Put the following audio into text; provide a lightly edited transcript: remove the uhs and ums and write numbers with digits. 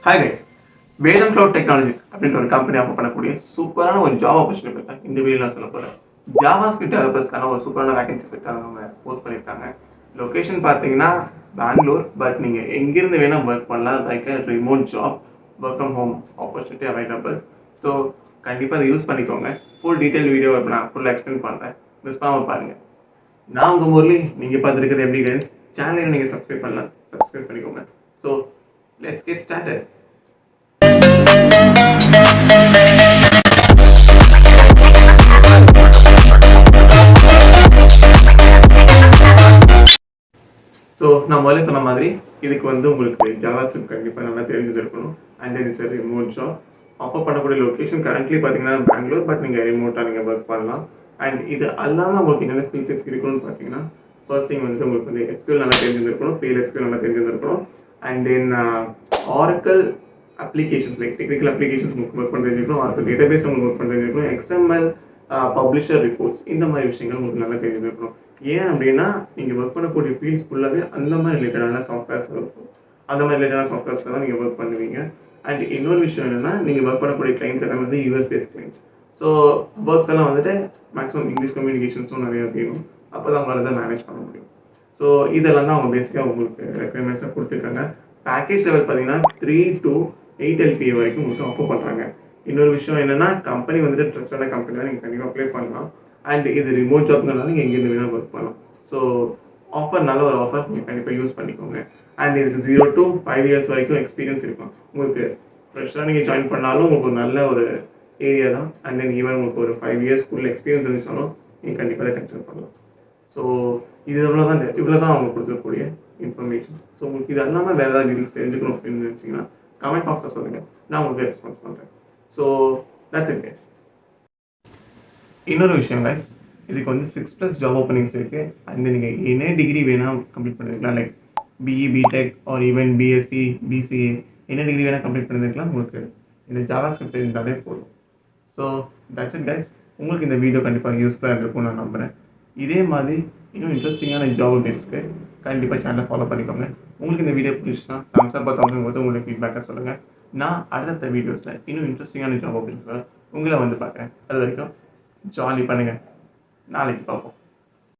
Hi guys, வேதம் cloud technologies அப்படின்ற ஒரு கம்பெனி ஆஃபர் பண்ணக்கூடிய சூப்பரான ஒரு ஜாப் ஆப்பர்ச்சுனிட்டி பற்றி தான் இந்த வீடியோ நான் சொல்ல போகிறேன். ஜாவா ஸ்கிரிப்ட் டெவலப்பர்ஸ்க்கான ஒரு சூப்பரான வேகன்சி பற்றி அவங்க போஸ்ட் பண்ணியிருக்காங்க. லொக்கேஷன் பார்த்தீங்கன்னா பெங்களூர், பட் நீங்கள் எங்கேருந்து வேணால் ஒர்க் பண்ணலாம். Like remote job, work from home opportunity available. So கண்டிப்பாக அதை யூஸ் பண்ணிக்கோங்க. ஃபுல் டீட்டெயில் வீடியோ நான் ஃபுல்லாக எக்ஸ்பிளைன் பண்ணுறேன், மிஸ் பண்ணாமல் பாருங்கள். நான் உங்கள் முரளி, நீங்கள் பார்த்துருக்கிறது எப்படி கைஸ். சேனலை நீங்கள் சப்ஸ்கிரைப் பண்ணலாம், சப்ஸ்கிரைப் பண்ணிக்கோங்க. So let's get started. So நான் முதல்ல சொன்ன மாதிரி இதுக்கு உங்களுக்கு ஜாவா ஸ்கிரிப்ட் கண்டிப்பாக நல்லா தெரிஞ்சிருக்கணும். And then it's remote job. Offer பண்ணக்கூடிய லொக்கேஷன் கரண்ட்லி பார்த்தீங்கன்னா பெங்களூர், பட் நீங்கள் ரிமோட்டாக நீங்கள் ஒர்க் பண்ணலாம். அண்ட் இது அல்லாமல் உங்களுக்கு என்னென்ன ஸ்கில்ஸ் இருக்கணும்னு பார்த்தீங்கன்னா, ஃபர்ஸ்ட் திங் உங்களுக்கு எஸ்கியூஎல் நல்லா தெரிஞ்சிருக்கணும், PLSQL நல்லா தெரிஞ்சிருக்கணும். And then Oracle applications, like technical applications உங்களுக்கு ஒர்க் பண்ண தெரிஞ்சிருக்கணும், ஆரக்கிள் டேட்டாபேஸ் உங்களுக்கு ஒர்க் பண்ண தெரிஞ்சிருக்கணும், XML பப்ளிஷர் ரிப்போர்ட்ஸ், இந்த மாதிரி விஷயங்கள் உங்களுக்கு நல்லா தெரிஞ்சிருக்கணும். ஏன் அப்படின்னா நீங்கள் ஒர்க் பண்ணக்கூடிய ஃபீல்ட்ஸ் ஃபுல்லாகவே அந்த மாதிரி ரிலேட்டடான சாஃப்ட்வேர்ஸ் இருக்கும். அந்த மாதிரி ரிலேட்டடான சாஃப்ட்வேர்ஸில் தான் நீங்கள் ஒர்க் பண்ணுவீங்க. அண்ட் இன்னொரு விஷயம் என்னென்னா, நீங்கள் ஒர்க் பண்ணக்கூடிய கிளைண்ட்ஸ் எல்லாம் US based clients. So works எல்லாம் மேக்ஸிமம் இங்கிலீஷ் கம்யூனிகேஷன்ஸும் நிறையா வேணும். அப்போ தான் உங்களால் தான் மேனேஜ் பண்ண முடியும். ஸோ இதெல்லாம் தான் அவங்க பேசிக்காக உங்களுக்கு ரெக்குயர்மெண்ட்ஸாக கொடுத்துருக்காங்க. பேக்கேஜ் லெவல் பார்த்தீங்கன்னா 3 to 8 LPA வரைக்கும் உங்களுக்கு ஆஃபர் பண்ணுறாங்க. இன்னொரு விஷயம் என்னென்னா, கம்பெனி ட்ரஸ்டான கம்பெனி தான், நீங்கள் கண்டிப்பாக அப்ளை பண்ணலாம். அண்ட் இது ரிமோட் ஜாப்ங்கிறனால நீங்கள் எங்கேருந்து வேணால் ஒர்க் பண்ணலாம். ஸோ ஆஃபர் நல்ல ஒரு ஆஃபர், நீங்கள் கண்டிப்பாக யூஸ் பண்ணிக்கோங்க. அண்ட் இதுக்கு 0 to 5 years வரைக்கும் எக்ஸ்பீரியன்ஸ் இருக்கும். உங்களுக்கு ஃப்ரெஷ்ஷாக நீங்கள் ஜாயின் பண்ணாலும் உங்களுக்கு ஒரு நல்ல ஒரு ஏரியா தான். அண்ட் தென் ஈவன் உங்களுக்கு ஒரு 5 years எக்ஸ்பீரியன்ஸ் இருந்துச்சாலும் நீங்கள் கண்டிப்பாக அதை கன்சிடர் பண்ணலாம். ஸோ இது இவ்வளோ தான் அவங்க கொடுக்கக்கூடிய இன்ஃபர்மேஷன். ஸோ உங்களுக்கு இது இல்லாமல் வேறு ஏதாவது டீட்டெயில்ஸ் தெரிஞ்சுக்கணும் அப்படின்னு நினச்சிங்கன்னா கமெண்ட் பாக்ஸில் சொல்லுங்கள், நான் உங்களுக்கு ரெஸ்பான்ஸ் பண்ணுறேன். So that's it guys. இன்னொரு விஷயம் கைஸ், இதுக்கு 6+ ஜாப் ஓப்பனிங்ஸ் இருக்குது. அண்ட் நீங்கள் என்ன டிகிரி வேணால் கம்ப்ளீட் பண்ணிருக்கலாம், like BE, BTech R even BSc, BCA, என்ன டிகிரி வேணால் கம்ப்ளீட் பண்ணிருக்கலாம். உங்களுக்கு இந்த ஜாவா ஸ்கிரிப்ட் தெரிஞ்சாலே போதும். So that's it guys. உங்களுக்கு இந்த வீடியோ கண்டிப்பாக யூஸ்ஃபுல்லாக இருக்கும் நான் நம்புகிறேன். இதே மாதிரி இன்னும் இன்ட்ரெஸ்டிங்கான ஜாப் அப்டேட்ஸ்க்கு கண்டிப்பாக சேனலை ஃபாலோ பண்ணிக்கோங்க. உங்களுக்கு இந்த வீடியோ பிடிச்சுன்னா தம்ஸ் அப் பார்க்கும்போது உங்களுக்கு ஃபீட்பேக்காக சொல்லுங்கள். நான் அடுத்த வீடியோஸில் இன்னும் இன்ட்ரெஸ்டிங்கான ஜாப் அப்டேட்ஸை உங்களை பார்க்குறேன். அது வரைக்கும் ஜாலி பண்ணுங்கள். நாளைக்கு பார்ப்போம்.